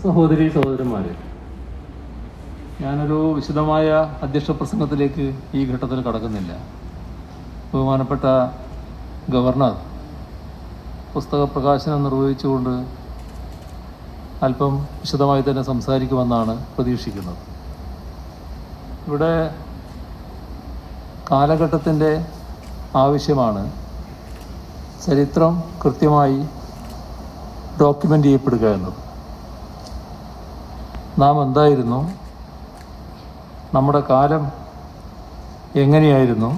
സഹോദരി സഹോദരന്മാരെ, ഞാനൊരു വിശദമായ അധ്യക്ഷ പ്രസംഗത്തിലേക്ക് ഈ ഘട്ടത്തിൽ കടക്കുന്നില്ല. ബഹുമാനപ്പെട്ട ഗവർണർ പുസ്തക പ്രകാശനം നിർവഹിച്ചുകൊണ്ട് അല്പം വിശദമായി തന്നെ സംസാരിക്കുമെന്നാണ് പ്രതീക്ഷിക്കുന്നത്. ഇവിടെ കാലഘട്ടത്തിൻ്റെ ആവശ്യമാണ് ചരിത്രം കൃത്യമായി ഡോക്യുമെൻ്റ് ചെയ്യപ്പെടുക എന്നത്. നാം എന്തായിരുന്നു, നമ്മുടെ കാലം എങ്ങനെയായിരുന്നു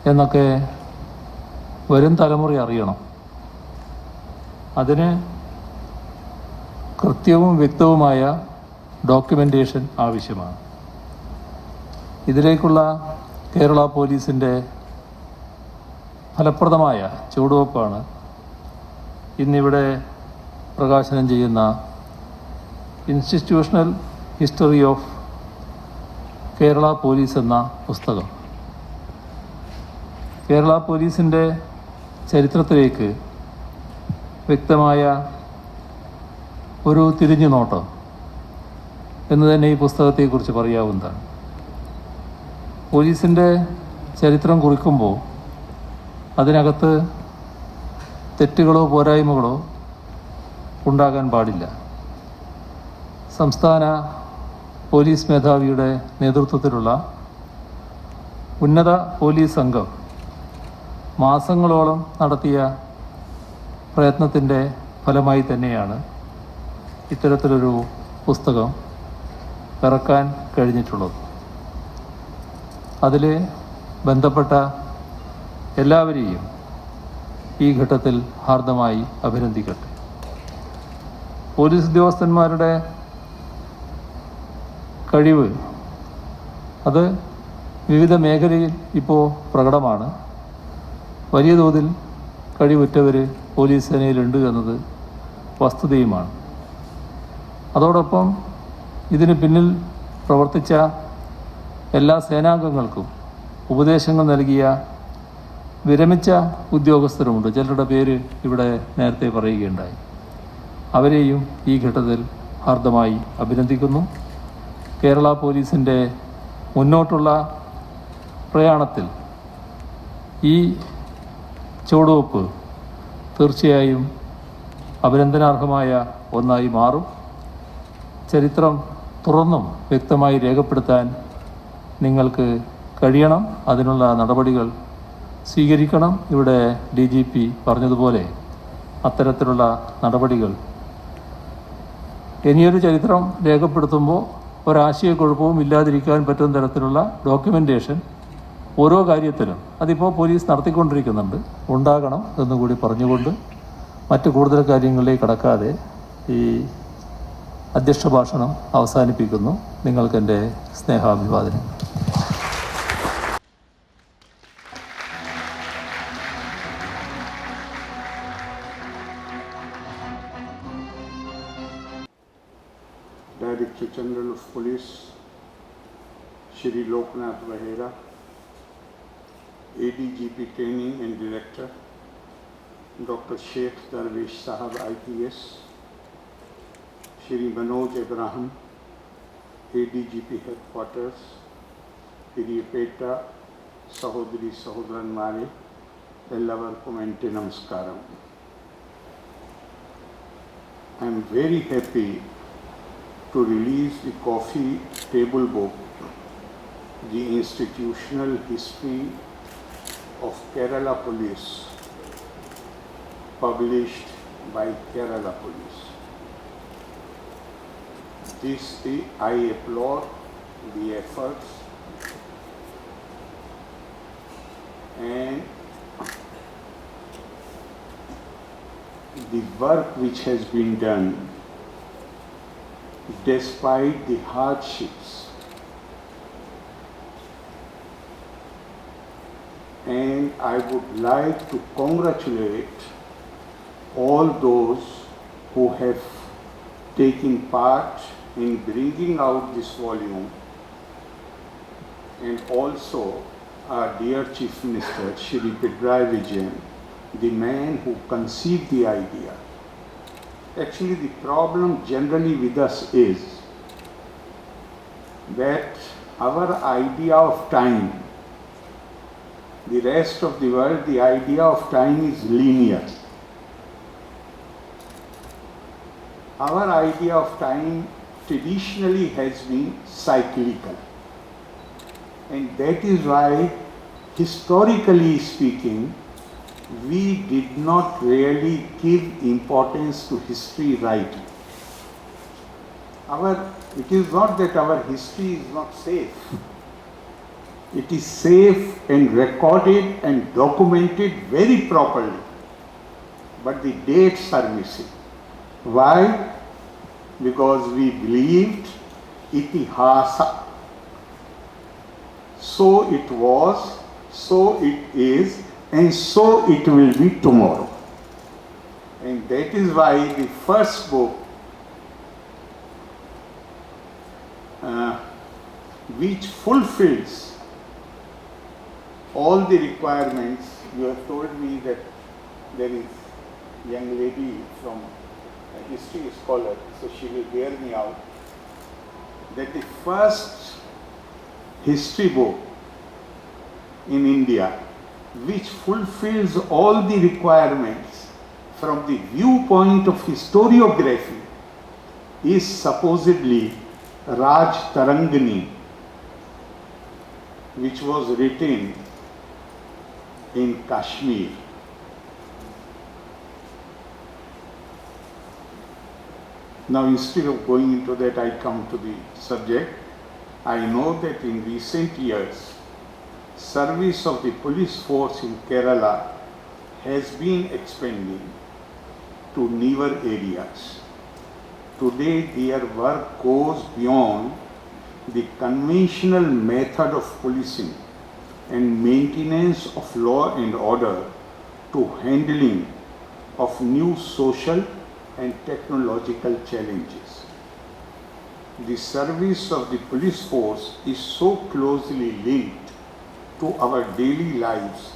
എന്നൊക്കെ വരും തലമുറ അറിയണം. അതിന് കൃത്യവും വ്യക്തവുമായ ഡോക്യുമെൻറ്റേഷൻ ആവശ്യമാണ്. ഇതിലേക്കുള്ള കേരള പോലീസിൻ്റെ ഫലപ്രദമായ ചുവടുവെപ്പാണ് ഇന്നിവിടെ പ്രകാശനം ചെയ്യുന്ന institutional history of Kerala police എന്ന പുസ്തകം. കേരള പോലീസിൻ്റെ ചരിത്രത്തിലേക്ക് വ്യക്തമായ ഒരു തിരിഞ്ഞുനോട്ടം എന്ന് തന്നെ ഈ പുസ്തകത്തെക്കുറിച്ച് പറയാവുന്നതാണ്. പോലീസിൻ്റെ ചരിത്രം കുറിക്കുമ്പോൾ അതിനകത്ത് തെറ്റുകളോ പോരായ്മകളോ ഉണ്ടാകാൻ പാടില്ല. സംസ്ഥാന പോലീസ് മേധാവിയുടെ നേതൃത്വത്തിലുള്ള ഉന്നത പോലീസ് സംഘം മാസങ്ങളോളം നടത്തിയ പ്രയത്നത്തിൻ്റെ ഫലമായി തന്നെയാണ് ഇത്തരത്തിലൊരു പുസ്തകം ഇറക്കാൻ കഴിഞ്ഞിട്ടുള്ളത്. അതിൽ ബന്ധപ്പെട്ട എല്ലാവരെയും ഈ ഘട്ടത്തിൽ ഹാർദമായി അഭിനന്ദിക്കട്ടെ. പോലീസ് ഉദ്യോഗസ്ഥന്മാരുടെ കഴിവ് അത് വിവിധ മേഖലയിൽ ഇപ്പോൾ പ്രകടമാണ്. വലിയ തോതിൽ കഴിവുറ്റവർ പോലീസ് സേനയിലുണ്ട് എന്നത് വസ്തുതയുമാണ്. അതോടൊപ്പം ഇതിന് പിന്നിൽ പ്രവർത്തിച്ച എല്ലാ സേനാംഗങ്ങൾക്കും ഉപദേശങ്ങൾ നൽകിയ വിരമിച്ച ഉദ്യോഗസ്ഥരുമുണ്ട്. ചിലരുടെ പേര് ഇവിടെ നേരത്തെ പറയുകയുണ്ടായി. അവരെയും ഈ ഘട്ടത്തിൽ ഹാർദമായി അഭിനന്ദിക്കുന്നു. കേരള പോലീസിൻ്റെ മുന്നോട്ടുള്ള പ്രയാണത്തിൽ ഈ ചുവടുവെപ്പ് തീർച്ചയായും അഭിനന്ദനാർഹമായ ഒന്നായി മാറും. ചരിത്രം തുറന്നും വ്യക്തമായി രേഖപ്പെടുത്താൻ നിങ്ങൾക്ക് കഴിയണം. അതിനുള്ള നടപടികൾ സ്വീകരിക്കണം. ഇവിടെ DGP പറഞ്ഞതുപോലെ അത്തരത്തിലുള്ള നടപടികൾ ഇനിയൊരു ചരിത്രം രേഖപ്പെടുത്തുമ്പോൾ ഒരാശയക്കുഴപ്പവും ഇല്ലാതിരിക്കാൻ പറ്റുന്ന തരത്തിലുള്ള ഡോക്യുമെൻറ്റേഷൻ ഓരോ കാര്യത്തിലും അതിപ്പോൾ പോലീസ് നടത്തിക്കൊണ്ടിരിക്കുന്നുണ്ട്, ഉണ്ടാകണം എന്നുകൂടി പറഞ്ഞുകൊണ്ട് മറ്റ് കൂടുതൽ കാര്യങ്ങളിലേക്ക് കടക്കാതെ ഈ അധ്യക്ഷ ഭാഷണം അവസാനിപ്പിക്കുന്നു. നിങ്ങൾക്കെൻ്റെ സ്നേഹാഭിവാദനം. Director General of Police, Shri Loknath Behera, ADGP Training and Director, Dr. Sheikh Darwish Sahab IPS, Shri Manoj Abraham, ADGP Headquarters, Piriyapeta, Sahodri Sahodranmare, Ellavarkum Ente Namaskaram. I am very happy to release the coffee table book, The Institutional History of Kerala Police, published by Kerala Police. I applaud the efforts and the work which has been done despite the hardships, and I would like to congratulate all those who have taken part in bringing out this volume, and also our dear Chief Minister Shri Pinarayi Vijayan, the man who conceived the idea. Actually, the problem generally with us is that our idea of time, the rest of the world, the idea of time is linear. Our idea of time traditionally has been cyclical. And that is why, historically speaking, we did not really give importance to history rightly. It is not that our history is not safe. It is safe and recorded and documented very properly. But the dates are missing. Why? Because we believed itihasa. So it was, so it is, and so it will be tomorrow. And that is why the first book, which fulfills all the requirements, you have told me that there is a young lady from a history scholar, so she will bear me out, that the first history book in India which fulfills all the requirements from the viewpoint of historiography is supposedly Raj Tarangani, which was written in Kashmir. Now, instead of going into that, I come to the subject. I know that in recent years, service of the police force in Kerala has been expanding to newer areas. Today, their work goes beyond the conventional method of policing and maintenance of law and order to handling of new social and technological challenges. The service of the police force is so closely linked to our daily lives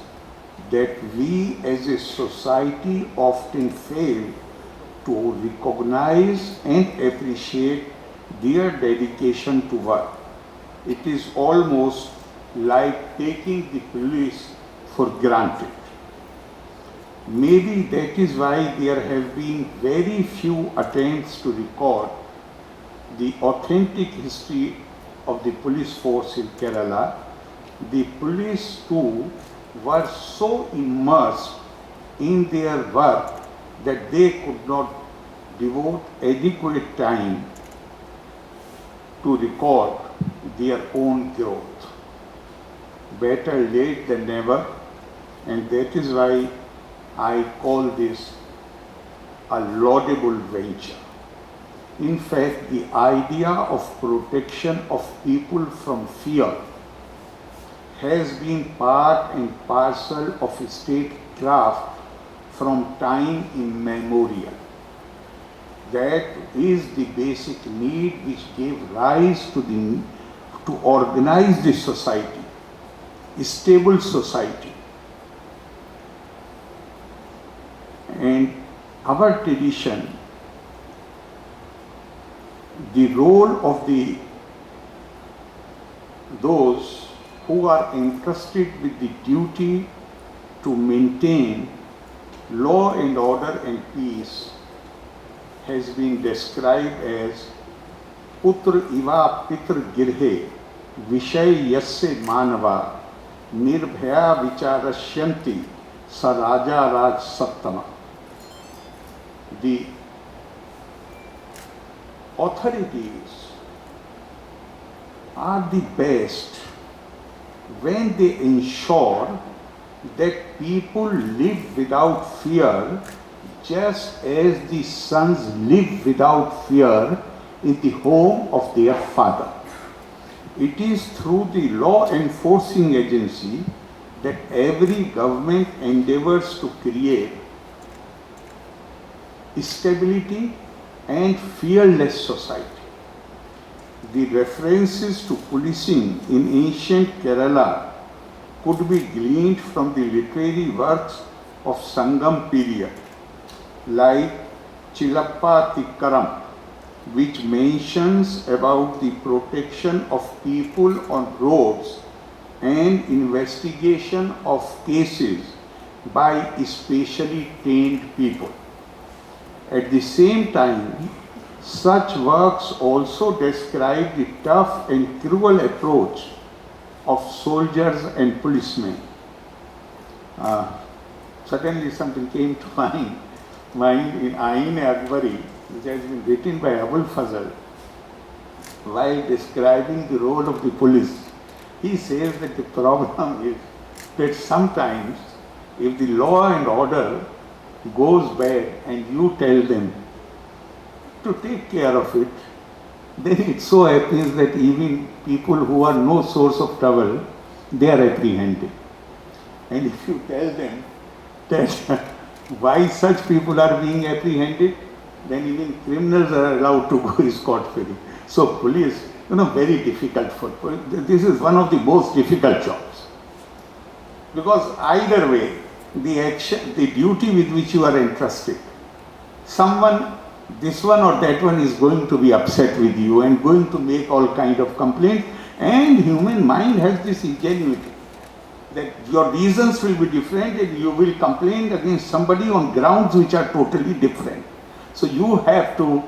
that we as a society often fail to recognize and appreciate their dedication to work. It is almost like taking the police for granted. Maybe that is why there have been very few attempts to record the authentic history of the police force in Kerala. The police too were so immersed in their work that they could not devote adequate time to record their own growth. Better late than never, and that is why I call this a laudable venture. In fact, the idea of protection of people from fear has been part and parcel of statecraft from time immemorial. That is the basic need which gave rise to organize the society, a stable society. And our tradition, the role of those who are entrusted with the duty to maintain law and order and peace has been described as Putra iva Pitr Girhe Vishay Yasse Manava Nirbhaya Vicharashyanti Sa Raja Raj Sattama. The authorities are the best when they ensure that people live without fear, just as the sons live without fear in the home of their father. It is through the law enforcing agency that every government endeavors to create stability and fearless society. The references to policing in ancient Kerala could be gleaned from the literary works of Sangam period, like Chilappa Tikkaram, which mentions about the protection of people on roads and investigation of cases by specially trained people. At the same time, such works also describe the tough and cruel approach of soldiers and policemen. Suddenly something came to mind in Ain-e-Akbari, which has been written by Abul Fazl, while describing the role of the police. He says that the problem is that sometimes if the law and order goes bad and you tell them to take care of it, then it so happens that even people who are no source of trouble, they are apprehended. And if you tell them that why such people are being apprehended, then even criminals are allowed to go scot-free. So police, very difficult for police. This is one of the most difficult jobs. Because either way, the action, the duty with which you are entrusted, someone, this one or that one is going to be upset with you and going to make all kind of complaints, and human mind has this ingenuity that your reasons will be different and you will complain against somebody on grounds which are totally different. So you have to,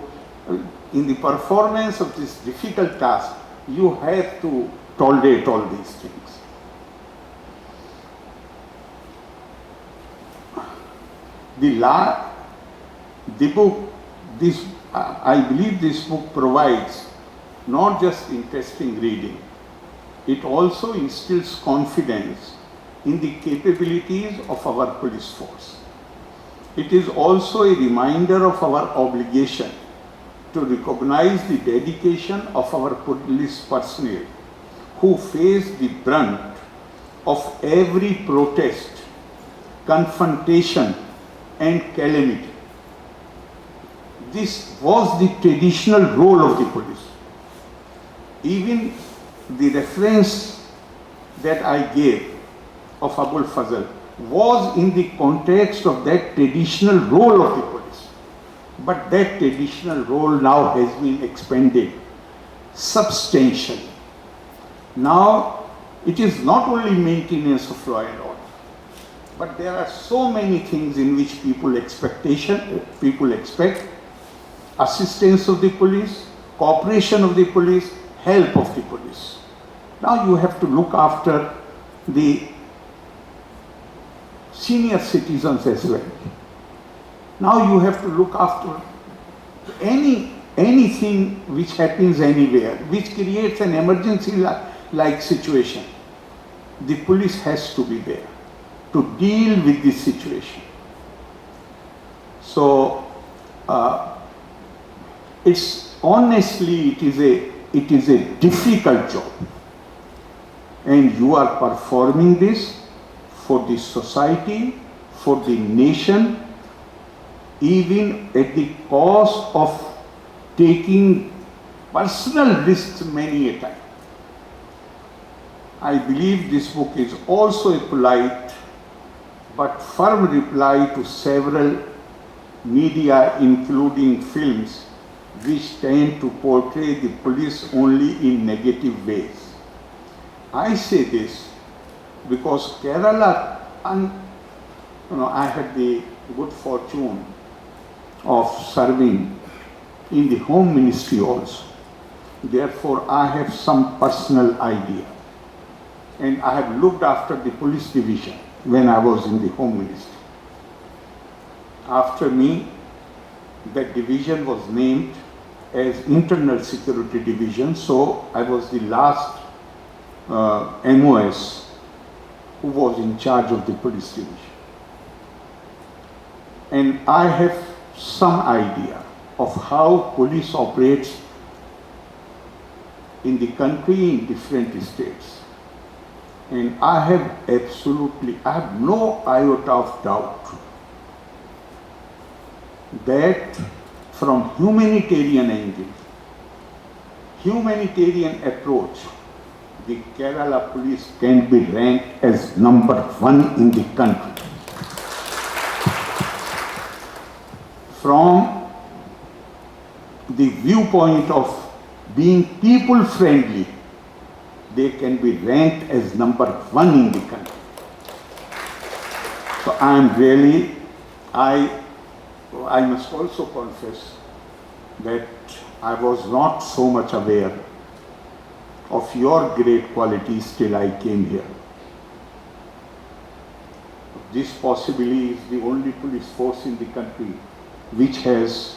in the performance of this difficult task, you have to tolerate all these things. The book, I believe this book provides not just interesting reading, it also instills confidence in the capabilities of our police force. It is also a reminder of our obligation to recognize the dedication of our police personnel who face the brunt of every protest, confrontation, and calamity. This was the traditional role of the police. Even the reference that I gave of Abul Fazl was in the context of that traditional role of the police. But that traditional role now has been expanded substantially. Now it is not only maintenance of law and order, but there are so many things in which people expect assistance of the police, cooperation of the police, help of the police. Now you have to look after the senior citizens as well. Now you have to look after anything which happens anywhere, which creates an emergency-like situation. The police has to be there to deal with this situation. So, it's honestly, it is a difficult job, and you are performing this for the society, for the nation, even at the cost of taking personal risks many a time. I believe this book is also a polite but firm reply to several media, including films, which tend to portray the police only in negative ways. I say this because Kerala, I had the good fortune of serving in the Home Ministry also. Therefore, I have some personal idea. And I have looked after the police division when I was in the Home Ministry. After me, that division was named as Internal Security Division, so I was the last MOS who was in charge of the police division. And I have some idea of how police operates in the country in different states. And I have no iota of doubt that from humanitarian angle, humanitarian approach, the Kerala police can be ranked as number 1 in the country. From the viewpoint of being people friendly, they can be ranked as number 1 in the country. So I am really, I must also confess that I was not so much aware of your great qualities till I came here. This possibly is the only police force in the country which has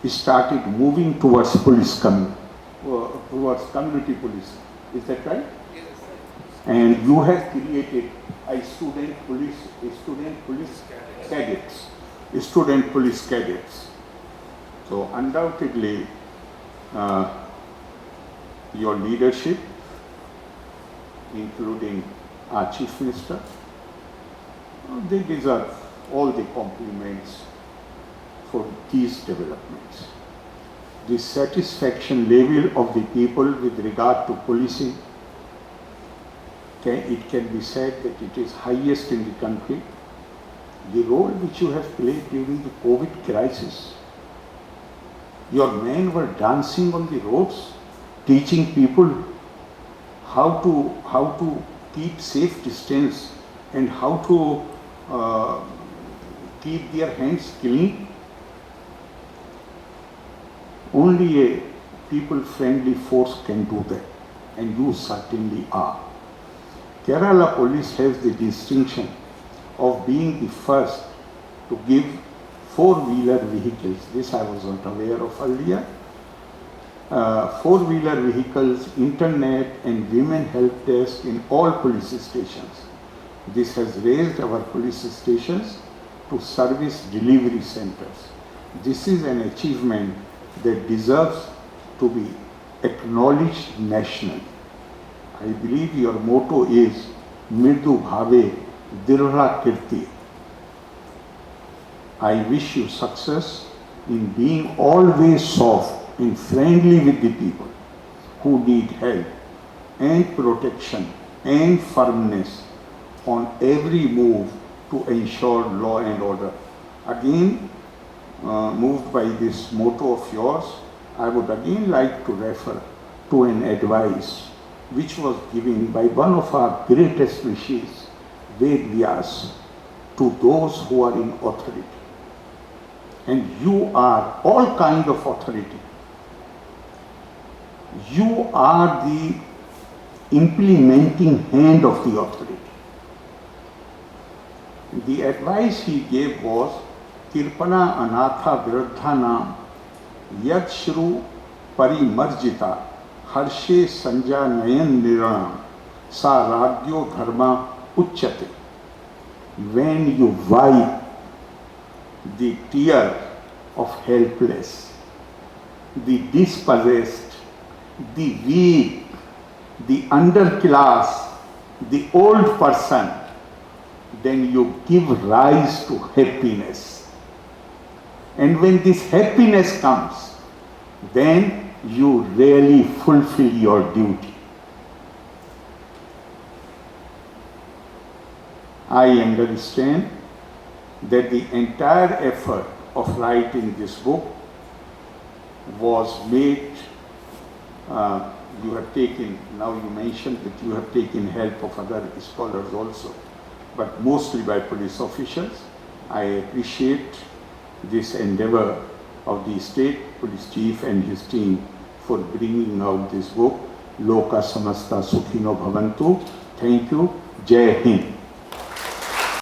started moving towards towards community policing. Is that right? Yes. And you have created a student police cadets. So undoubtedly, your leadership, including our Chief Minister, they deserve all the compliments for these developments. The satisfaction level of the people with regard to policing, it can be said that it is highest in the country. The role which you have played during the COVID crisis, your men were dancing on the roads, teaching people how to keep safe distance and how to keep their hands clean. Only a people-friendly force can do that, and you certainly are. Kerala Police has the distinction of being the first to give four-wheeler vehicles. This I was not aware of earlier. Four-wheeler vehicles, internet and women help desk in all police stations. This has raised our police stations to service delivery centers. This is an achievement that deserves to be acknowledged nationally. I believe your motto is Mridu Bhave Dirha Kirti. I wish you success in being always soft and friendly with the people who need help and protection and firmness on every move to ensure law and order. Again, moved by this motto of yours, I would again like to refer to an advice which was given by one of our greatest rishis, Ved Vyas, to those who are in authority. And you are all kind of authority. You are the implementing hand of the authority. The advice he gave was, Kirpana Anatha Viruddhanam Yad Shru Parimarjita Harshe Sanja Nayan Niranam Sa Radyo Dharma Uchyate. When you wipe the tear of helpless, the dispossessed, the weak, the underclass, the old person, then you give rise to happiness. And when this happiness comes, then you really fulfill your duty. I understand that the entire effort of writing this book was made, you have taken, now you mentioned that you have taken help of other scholars also, but mostly by police officials. I appreciate this endeavor of the state police chief and his team for bringing out this book, Loka Samasta Sukhino Bhavantu. Thank you. Jai Hind.